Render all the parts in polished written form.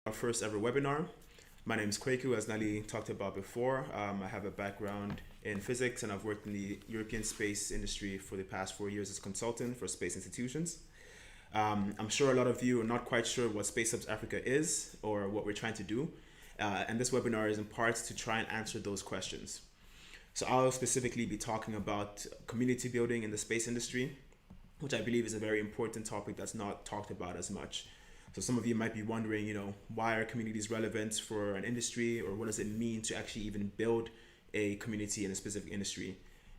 Our first ever webinar. My name is Kwaku, as Nali talked about before. I have a background in physics and I've worked in the European space industry for the past 4 years as a consultant for space institutions. I'm sure a lot of you are not quite sure what Spacehubs Africa is or what we're trying to do. And this webinar is in part to try and answer those questions. So I'll specifically be talking about community building in the space industry, which I believe is a very important topic that's not talked about as much. So some of you might be wondering, why are communities relevant for an industry, or what does it mean to actually even build a community in a specific industry?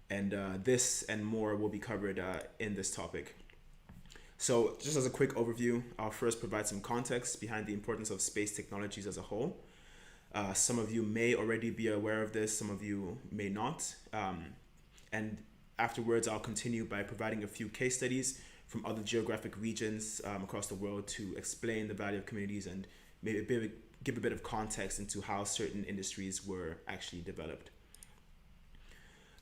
And this and more will be covered in this topic. So just as a quick overview, I'll first provide some context behind the importance of space technologies as a whole. Some of you may already be aware of this, some of you may not. And afterwards, I'll continue by providing a few case studies from other geographic regions across the world to explain the value of communities and maybe give a bit of context into how certain industries were actually developed.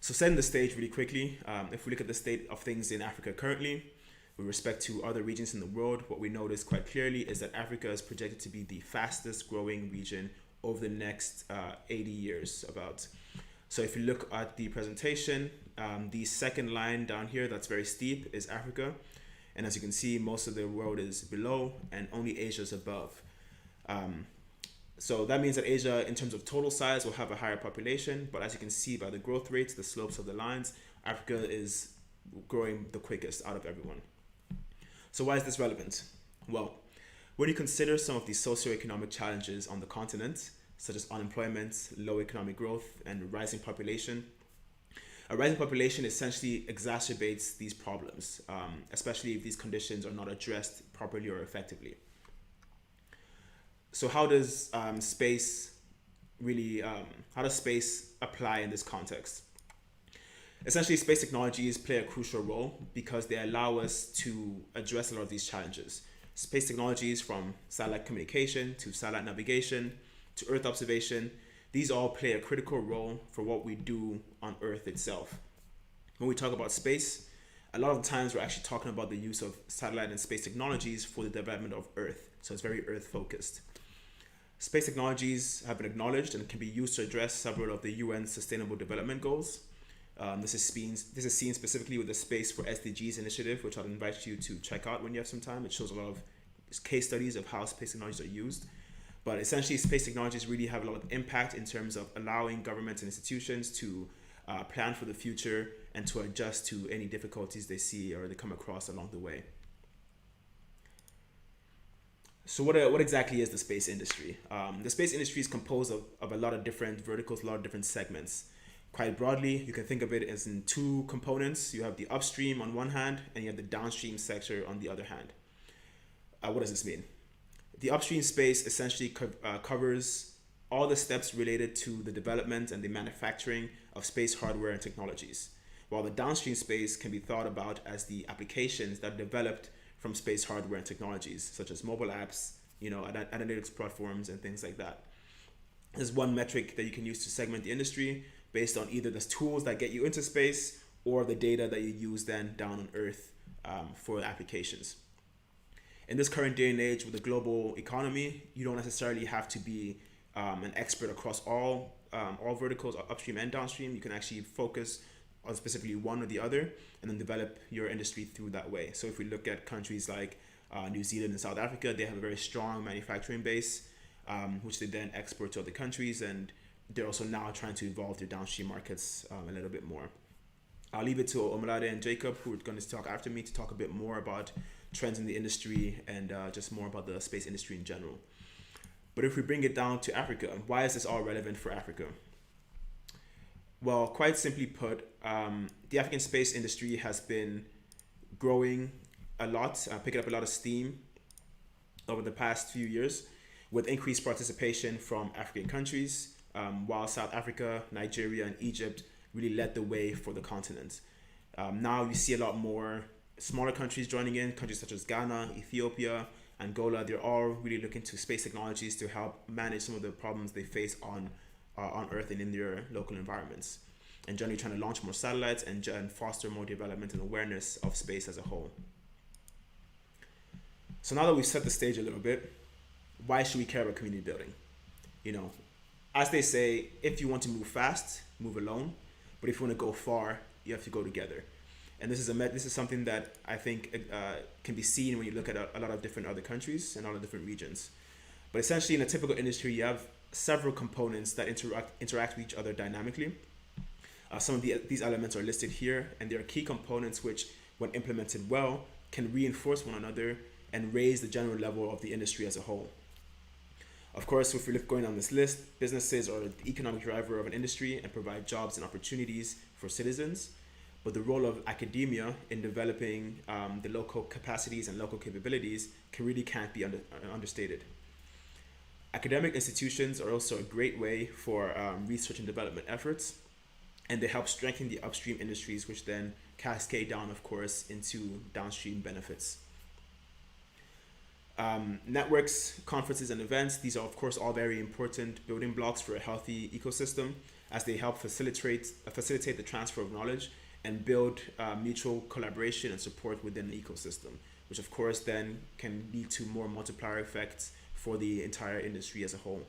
So setting the stage really quickly, if we look at the state of things in Africa currently, with respect to other regions in the world, what we notice quite clearly is that Africa is projected to be the fastest growing region over the next 80 years about. So if you look at the presentation, the second line down here that's very steep is Africa. And as you can see, most of the world is below and only Asia is above. So that means that Asia, in terms of total size, will have a higher population. But as you can see by the growth rates, the slopes of the lines, Africa is growing the quickest out of everyone. So why is this relevant? Well, when you consider some of the socioeconomic challenges on the continent, such as unemployment, low economic growth, and rising population, a rising population essentially exacerbates these problems, especially if these conditions are not addressed properly or effectively. So how does space apply in this context? Essentially, space technologies play a crucial role because they allow us to address a lot of these challenges. Space technologies, from satellite communication to satellite navigation to Earth observation, these all play a critical role for what we do on Earth itself. When we talk about space, a lot of the times we're actually talking about the use of satellite and space technologies for the development of Earth. So it's very Earth focused. Space technologies have been acknowledged and can be used to address several of the UN Sustainable Development Goals. This is seen specifically with the Space for SDGs initiative, which I'd invite you to check out when you have some time. It shows a lot of case studies of how space technologies are used. But essentially, space technologies really have a lot of impact in terms of allowing governments and institutions to plan for the future and to adjust to any difficulties they see or they come across along the way. So what exactly is the space industry? The space industry is composed of a lot of different verticals, a lot of different segments. Quite broadly, you can think of it as in two components. You have the upstream on one hand, and you have the downstream sector on the other hand. What does this mean? The upstream space essentially covers all the steps related to the development and the manufacturing of space hardware and technologies, while the downstream space can be thought about as the applications that are developed from space hardware and technologies, such as mobile apps, analytics platforms, and things like that. There's one metric that you can use to segment the industry based on either the tools that get you into space or the data that you use then down on Earth for applications. In this current day and age with the global economy, you don't necessarily have to be an expert across all verticals, upstream and downstream. You can actually focus on specifically one or the other and then develop your industry through that way. So if we look at countries like New Zealand and South Africa, they have a very strong manufacturing base, which they then export to other countries, and they're also now trying to evolve their downstream markets a little bit more. I'll leave it to Omalade and Jacob, who are going to talk after me, to talk a bit more about trends in the industry and just more about the space industry in general. But if we bring it down to Africa, why is this all relevant for Africa? Well, quite simply put, the African space industry has been growing a lot, picking up a lot of steam over the past few years with increased participation from African countries, while South Africa, Nigeria, and Egypt really led the way for the continent. Now you see a lot more smaller countries joining in, countries such as Ghana, Ethiopia, Angola. They're all really looking to space technologies to help manage some of the problems they face on Earth and in their local environments, and generally trying to launch more satellites and foster more development and awareness of space as a whole. So now that we've set the stage a little bit, why should we care about community building? You know, as they say, if you want to move fast, move alone. But if you want to go far, you have to go together. And this is something that I think can be seen when you look at a lot of different other countries and all the different regions. But essentially, in a typical industry, you have several components that interact with each other dynamically. Some of these elements are listed here, and they are key components which, when implemented well, can reinforce one another and raise the general level of the industry as a whole. Of course, if we're going on this list, businesses are the economic driver of an industry and provide jobs and opportunities for citizens. But the role of academia in developing the local capacities and local capabilities can't be understated. Academic institutions are also a great way for research and development efforts, and they help strengthen the upstream industries, which then cascade down, of course, into downstream benefits. Networks, conferences, and events, these are, of course, all very important building blocks for a healthy ecosystem, as they help facilitate the transfer of knowledge and build mutual collaboration and support within the ecosystem, which, of course, then can lead to more multiplier effects for the entire industry as a whole.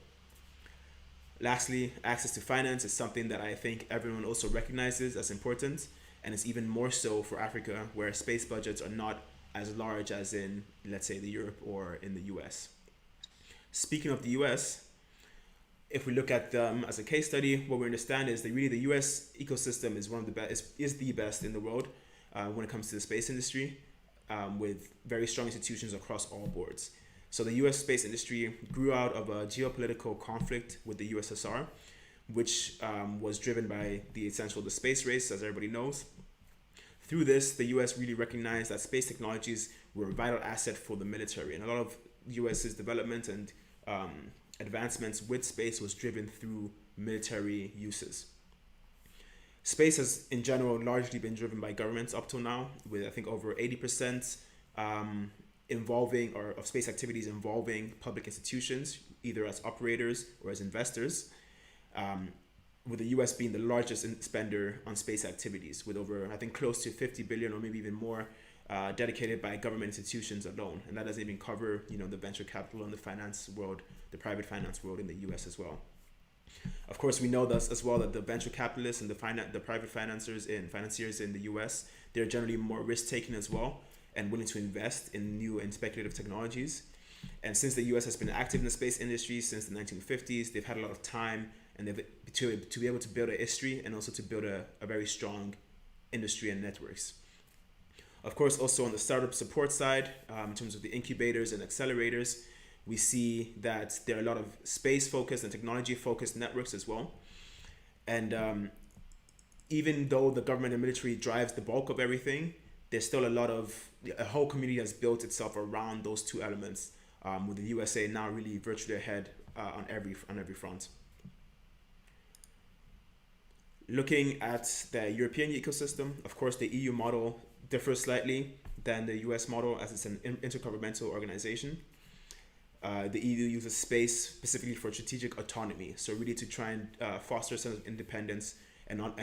Lastly, access to finance is something that I think everyone also recognizes as important, and it's even more so for Africa, where space budgets are not as large as in, let's say, the Europe or in the US. Speaking of the US, if we look at them as a case study, what we understand is that really the US ecosystem is one of the best, is the best in the world when it comes to the space industry, with very strong institutions across all boards. So the US space industry grew out of a geopolitical conflict with the USSR, which was driven by the space race, as everybody knows. Through this, the US really recognized that space technologies were a vital asset for the military, and a lot of US's development and advancements with space was driven through military uses. Space has, in general, largely been driven by governments up till now, with I think over 80% of space activities involving public institutions, either as operators or as investors, with the US being the largest spender on space activities, with over, I think, close to 50 billion or maybe even more dedicated by government institutions alone. And that doesn't even cover, the venture capital and the finance world, the private finance world in the US as well. Of course, we know thus as well that the venture capitalists and the private financiers in the US, they're generally more risk-taking as well and willing to invest in new and speculative technologies. And since the US has been active in the space industry since the 1950s, they've had a lot of time and they've to be able to build a history and also to build a very strong industry and networks. Of course, also on the startup support side, in terms of the incubators and accelerators, we see that there are a lot of space-focused and technology-focused networks as well. And even though the government and military drives the bulk of everything, there's still a whole community has built itself around those two elements, with the USA now really virtually ahead on every front. Looking at the European ecosystem, of course, the EU model differs slightly than the US model, as it's an intergovernmental organization. The EU uses space specifically for strategic autonomy, so really to try and foster a sense of independence and not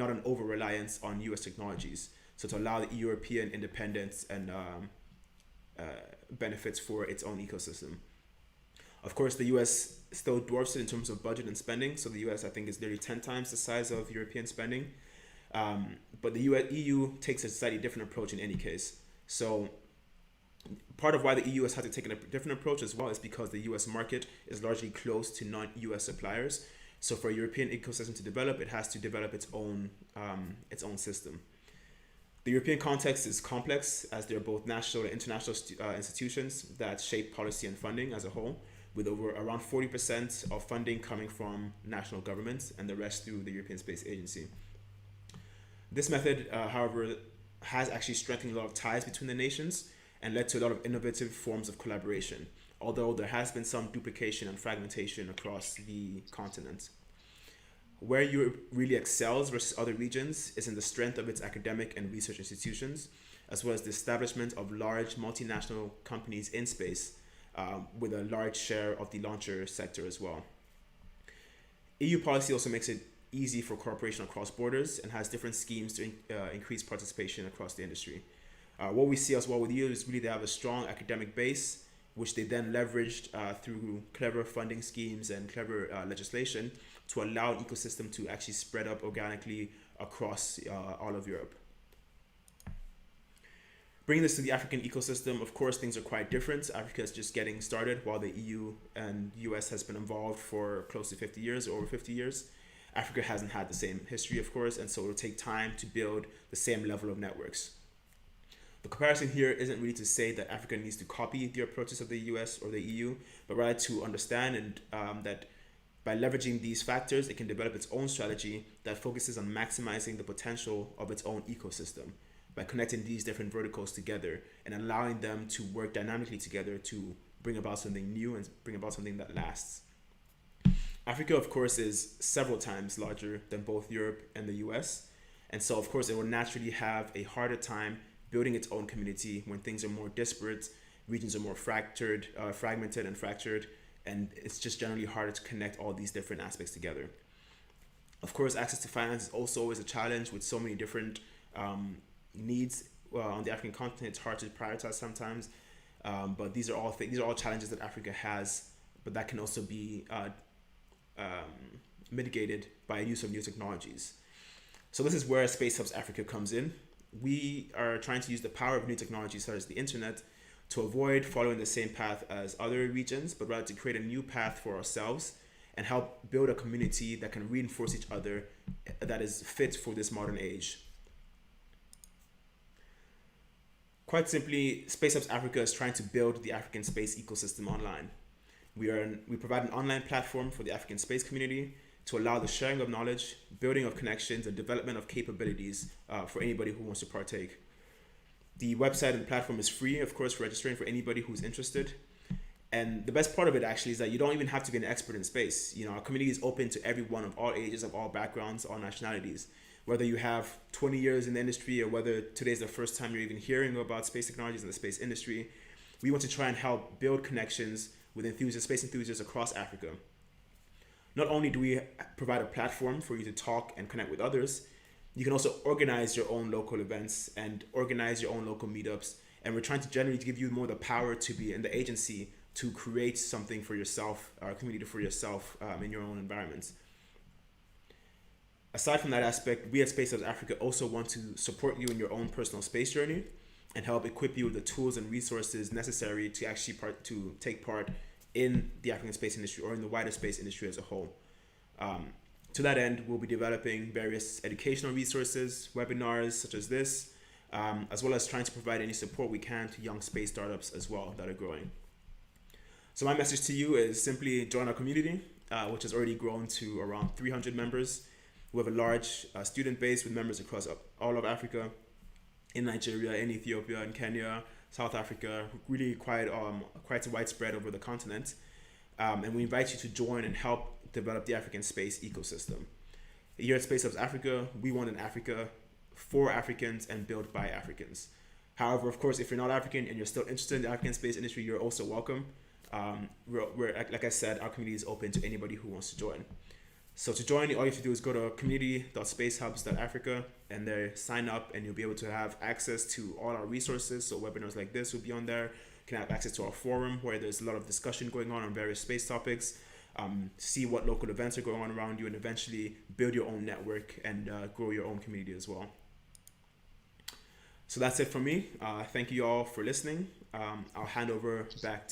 an over-reliance on US technologies. So to allow the European independence and benefits for its own ecosystem. Of course, the US still dwarfs it in terms of budget and spending. So the US, I think, is nearly 10 times the size of European spending. But the EU takes a slightly different approach in any case. So part of why the EU has had to take a different approach as well is because the US market is largely closed to non-US suppliers. So for a European ecosystem to develop, it has to develop its own system. The European context is complex, as they're both national and international institutions that shape policy and funding as a whole, with around 40% of funding coming from national governments and the rest through the European Space Agency. This method, however, has actually strengthened a lot of ties between the nations and led to a lot of innovative forms of collaboration, although there has been some duplication and fragmentation across the continent. Where Europe really excels versus other regions is in the strength of its academic and research institutions, as well as the establishment of large multinational companies in space, with a large share of the launcher sector as well. EU policy also makes it easy for cooperation across borders and has different schemes to increase participation across the industry. What we see as well with EU is really they have a strong academic base which they then leveraged through clever funding schemes and clever legislation to allow an ecosystem to actually spread up organically across all of Europe. Bringing this to the African ecosystem, of course, things are quite different. Africa is just getting started, while the EU and US has been involved for close to 50 years, or over 50 years. Africa hasn't had the same history, of course, and so it'll take time to build the same level of networks. The comparison here isn't really to say that Africa needs to copy the approaches of the US or the EU, but rather to understand that by leveraging these factors, it can develop its own strategy that focuses on maximizing the potential of its own ecosystem by connecting these different verticals together and allowing them to work dynamically together to bring about something new and bring about something that lasts. Africa, of course, is several times larger than both Europe and the US. And so, of course, it will naturally have a harder time building its own community when things are more disparate, regions are more fragmented and fractured, and it's just generally harder to connect all these different aspects together. Of course, access to finance is also always a challenge with so many different needs on the African continent. It's hard to prioritize sometimes, but these are all challenges that Africa has, but that can also be mitigated by use of new technologies. So this is where Spacehubs Africa comes in. We are trying to use the power of new technologies such as the internet to avoid following the same path as other regions, but rather to create a new path for ourselves and help build a community that can reinforce each other, that is fit for this modern age. Quite simply, Spacehubs Africa is trying to build the African space ecosystem online. We provide an online platform for the African space community to allow the sharing of knowledge, building of connections, and development of capabilities for anybody who wants to partake. The website and platform is free, of course, for registering for anybody who's interested. And the best part of it actually is that you don't even have to be an expert in space. You know, our community is open to everyone of all ages, of all backgrounds, all nationalities. Whether you have 20 years in the industry or whether today's the first time you're even hearing about space technologies and the space industry, we want to try and help build connections with space enthusiasts across Africa. Not only do we provide a platform for you to talk and connect with others, you can also organize your own local events and organize your own local meetups. And we're trying to generally give you more the power to be in the agency to create something for yourself, a community for yourself in your own environments. Aside from that aspect, we at Spacehubs Africa also want to support you in your own personal space journey and help equip you with the tools and resources necessary to actually take part in the African space industry or in the wider space industry as a whole. To that end, we'll be developing various educational resources, webinars such as this, as well as trying to provide any support we can to young space startups as well that are growing. So my message to you is simply join our community, which has already grown to around 300 members. We have a large student base with members across all of Africa, in Nigeria, in Ethiopia, in Kenya, South Africa, really quite widespread over the continent. And we invite you to join and help develop the African space ecosystem. Here at Spacehubs Africa, we want an Africa for Africans and built by Africans. However, of course, if you're not African and you're still interested in the African space industry, you're also welcome. Like I said, our community is open to anybody who wants to join. So to join, all you have to do is go to community.spacehubs.africa and there sign up, and you'll be able to have access to all our resources. So webinars like this will be on there. You can have access to our forum where there's a lot of discussion going on various space topics, see what local events are going on around you, and eventually build your own network and grow your own community as well. So that's it from me. Thank you all for listening. I'll hand over back